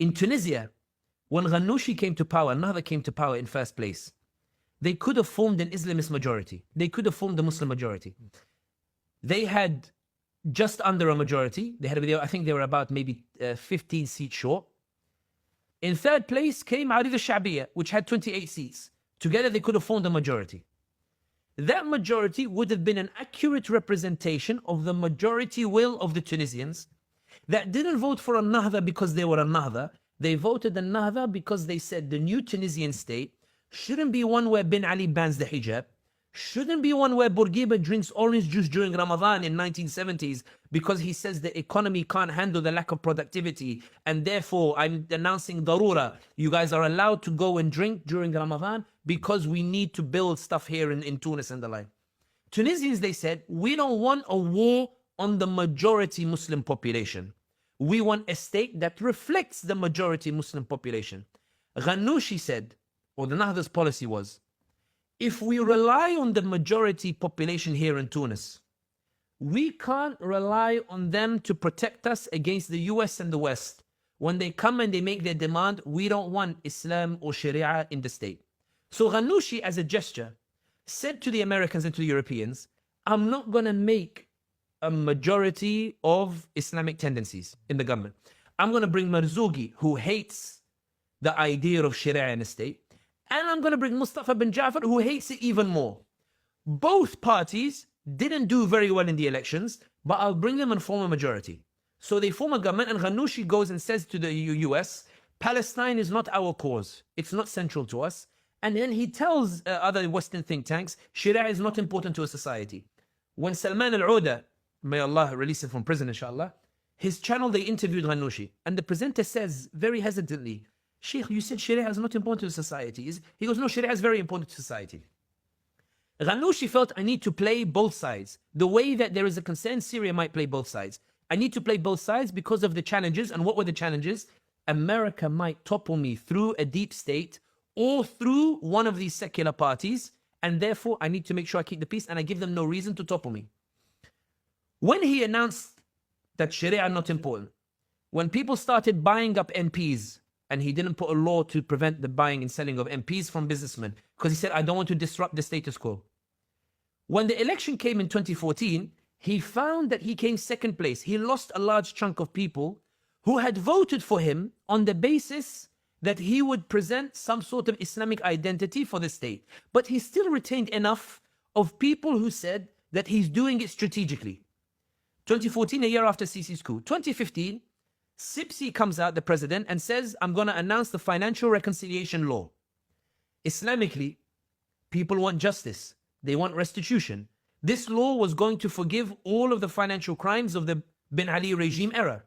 In Tunisia, when Ghannouchi came to power, Nahda came to power in first place, they could have formed an Islamist majority. They could have formed a Muslim majority. They had just under a majority. I think they were about maybe 15 seats short. In third place came Arid al-Sha'biyya, which had 28 seats. Together they could have formed a majority. That majority would have been an accurate representation of the majority will of the Tunisians that didn't vote for a Nahda because they were a Nahda. They voted a Nahda because they said the new Tunisian state shouldn't be one where Bin Ali bans the hijab, shouldn't be one where Bourguiba drinks orange juice during Ramadan in 1970s because he says the economy can't handle the lack of productivity, and therefore I'm announcing darura. You guys are allowed to go and drink during Ramadan because we need to build stuff here in Tunis and the like. Tunisians, they said, we don't want a war on the majority Muslim population. We want a state that reflects the majority Muslim population. Ghannouchi said, or the Nahda's policy was, if we rely on the majority population here in Tunis, we can't rely on them to protect us against the US and the West. When they come and they make their demand, we don't want Islam or Sharia in the state. So Ghannouchi, as a gesture, said to the Americans and to the Europeans, I'm not going to make a majority of Islamic tendencies in the government. I'm going to bring Marzouki, who hates the idea of Sharia in the state, and I'm going to bring Mustafa bin Jafar, who hates it even more. Both parties didn't do very well in the elections, but I'll bring them and form a majority. So they form a government, and Ghannouchi goes and says to the US, Palestine is not our cause. It's not central to us. And then he tells other Western think tanks, Sharia is not important to a society. When Salman al-Ouda, may Allah release him from prison, inshallah, his channel, they interviewed Ghannouchi. And the presenter says, very hesitantly, Sheikh, you said Sharia is not important to society. He goes, no, Sharia is very important to society. Ghannouchi felt, I need to play both sides. The way that there is a concern, Syria might play both sides. I need to play both sides because of the challenges. And what were the challenges? America might topple me through a deep state or through one of these secular parties. And therefore, I need to make sure I keep the peace and I give them no reason to topple me. When he announced that Sharia are not important, when people started buying up MPs, and he didn't put a law to prevent the buying and selling of MPs from businessmen, because he said, I don't want to disrupt the status quo. When the election came in 2014, he found that he came second place. He lost a large chunk of people who had voted for him on the basis that he would present some sort of Islamic identity for the state. But he still retained enough of people who said that he's doing it strategically. 2014, a year after Sisi's coup. 2015, Sipsi comes out, the president, and says, I'm going to announce the financial reconciliation law. Islamically, people want justice. They want restitution. This law was going to forgive all of the financial crimes of the Bin Ali regime era.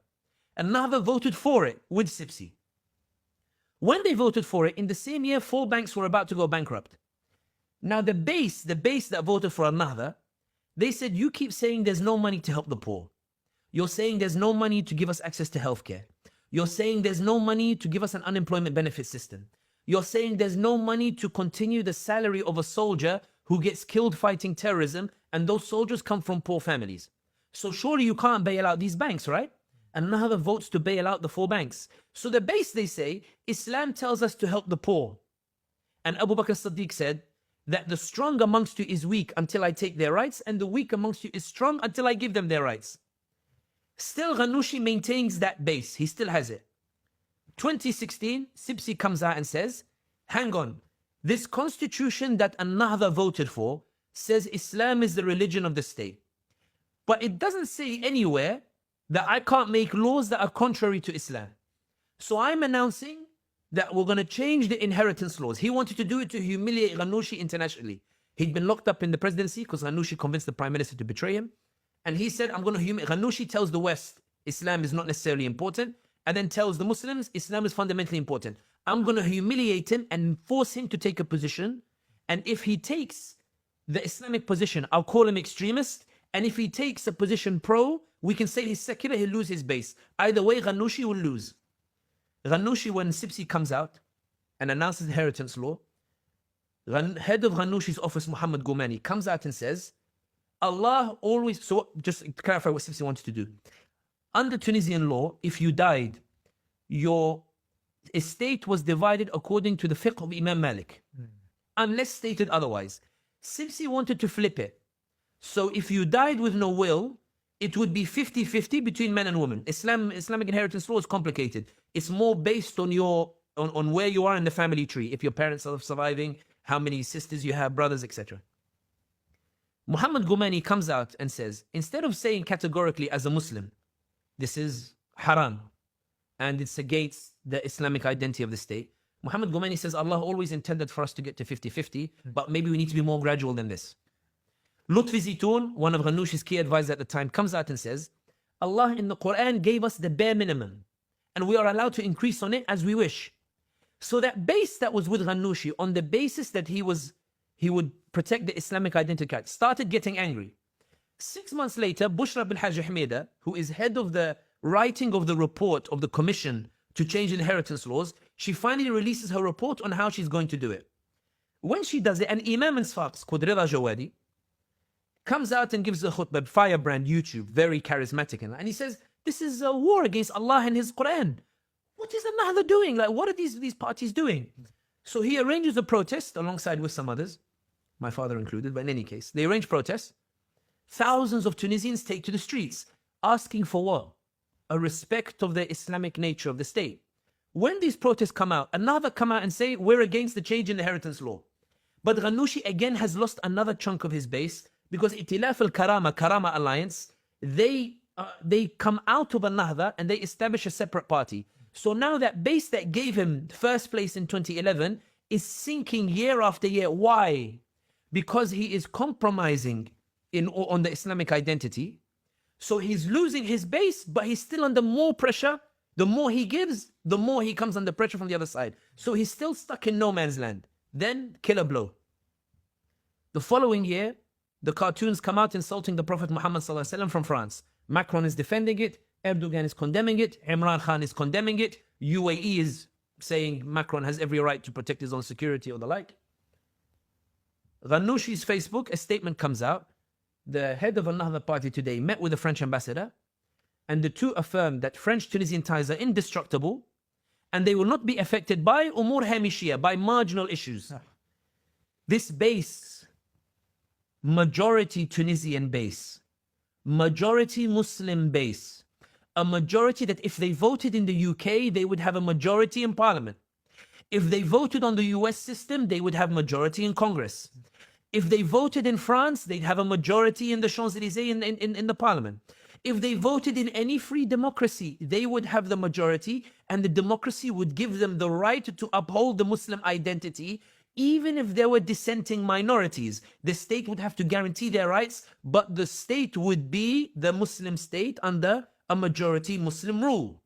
And Nahda voted for it with Sipsi. When they voted for it, in the same year, 4 banks were about to go bankrupt. Now the base that voted for Nahda, they said, you keep saying there's no money to help the poor. You're saying there's no money to give us access to healthcare. You're saying there's no money to give us an unemployment benefit system. You're saying there's no money to continue the salary of a soldier who gets killed fighting terrorism, and those soldiers come from poor families. So surely you can't bail out these banks, right? And Nahda votes to bail out the 4 banks. So the base, they say, Islam tells us to help the poor. And Abu Bakr Siddiq said that the strong amongst you is weak until I take their rights, and the weak amongst you is strong until I give them their rights. Still, Ghannouchi maintains that base. He still has it. 2016, Sipsi comes out and says, hang on, this constitution that Nahda voted for says Islam is the religion of the state. But it doesn't say anywhere that I can't make laws that are contrary to Islam. So I'm announcing that we're going to change the inheritance laws. He wanted to do it to humiliate Ghannouchi internationally. He'd been locked up in the presidency because Ghannouchi convinced the prime minister to betray him. And he said, I'm going to humiliate. Ghannouchi tells the West, Islam is not necessarily important, and then tells the Muslims, Islam is fundamentally important. I'm going to humiliate him and force him to take a position. And if he takes the Islamic position, I'll call him extremist. And if he takes a position pro, we can say he's secular, he'll lose his base. Either way, Ghannouchi will lose. Ghannouchi, when Sipsi comes out and announces the inheritance law, head of Ghannouchi's office, Muhammad Goumani, comes out and says, Allah always, so just to clarify what Sipsi wanted to do. Under Tunisian law, if you died, your a state was divided according to the fiqh of Imam Malik, unless stated otherwise. Since he wanted to flip it, so if you died with no will, it would be 50-50 between men and women. Islamic inheritance law is complicated. It's more based on on where you are in the family tree. If your parents are surviving, how many sisters you have, brothers, etc. Muhammad Gumani comes out and says, instead of saying categorically as a Muslim, this is haram and it's against the Islamic identity of the state, Muhammad Gumani says Allah always intended for us to get to 50-50, but maybe we need to be more gradual than this. Lutfi Zitoun, one of Ghanouchi's key advisors at the time, comes out and says, Allah in the Quran gave us the bare minimum, and we are allowed to increase on it as we wish. So that base that was with Ghanouchi, on the basis that he would protect the Islamic identity, started getting angry. 6 months later, Bushra bin Hajj Ahmeda, who is head of the writing of the report of the commission to change inheritance laws, she finally releases her report on how she's going to do it. When she does it, an Imam in Sfax called Rida Jawadi comes out and gives a khutbah, firebrand YouTube, very charismatic, and he says, this is a war against Allah and His Quran. What is the Nahda doing? Like, what are these parties doing? So he arranges a protest alongside with some others, my father included, but in any case, they arrange protests. Thousands of Tunisians take to the streets, asking for what? A respect of the Islamic nature of the state. When these protests come out, another come out and say, we're against the change in inheritance law. But Ghanouchi again has lost another chunk of his base, because Itilaf al-Karama Alliance, they come out of a Nahda and they establish a separate party. So now that base that gave him first place in 2011 is sinking year after year. Why? Because he is compromising on the Islamic identity. So he's losing his base, but he's still under more pressure. The more he gives, the more he comes under pressure from the other side. So he's still stuck in no man's land. Then, killer blow. The following year, the cartoons come out insulting the Prophet Muhammad ﷺ from France. Macron is defending it. Erdogan is condemning it. Imran Khan is condemning it. UAE is saying Macron has every right to protect his own security or the like. Ghanouchi's Facebook, a statement comes out. The head of another party today met with the French ambassador, and the two affirmed that French-Tunisian ties are indestructible and they will not be affected by umur hamishiyah, by marginal issues. This base, majority Tunisian base, majority Muslim base, a majority that if they voted in the UK, they would have a majority in parliament. If they voted on the US system, they would have majority in Congress. If they voted in France, they'd have a majority in the Champs-Élysées in the parliament. If they voted in any free democracy, they would have the majority, and the democracy would give them the right to uphold the Muslim identity. Even if there were dissenting minorities, the state would have to guarantee their rights, but the state would be the Muslim state under a majority Muslim rule.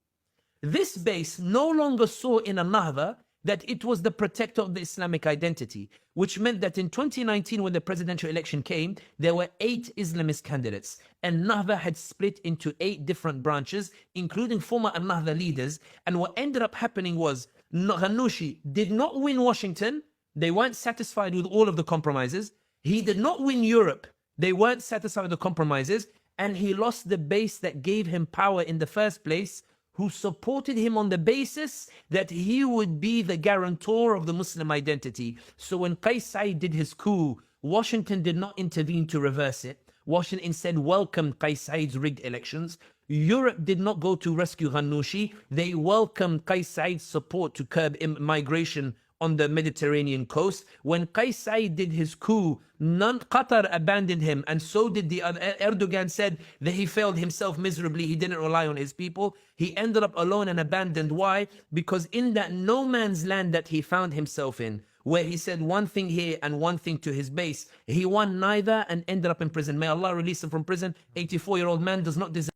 This base no longer saw in a Nahda that it was the protector of the Islamic identity, which meant that in 2019, when the presidential election came, there were 8 Islamist candidates, and Nahda had split into 8 different branches, including former Nahda leaders. And what ended up happening was Ghanouchi did not win Washington. They weren't satisfied with all of the compromises. He did not win Europe. They weren't satisfied with the compromises. And he lost the base that gave him power in the first place, who supported him on the basis that he would be the guarantor of the Muslim identity. So when Qais Said did his coup, Washington did not intervene to reverse it. Washington instead welcomed Qais Said's rigged elections. Europe did not go to rescue Ghanouchi. They welcomed Qais Said's support to curb migration on the Mediterranean coast. When Qais Said did his coup, Qatar abandoned him, and so did the other. Erdogan said that he failed himself miserably. He didn't rely on his people. He ended up alone and abandoned. Why? Because in that no man's land that he found himself in, where he said one thing here and one thing to his base, he won neither and ended up in prison. May Allah release him from prison. 84-year-old man does not deserve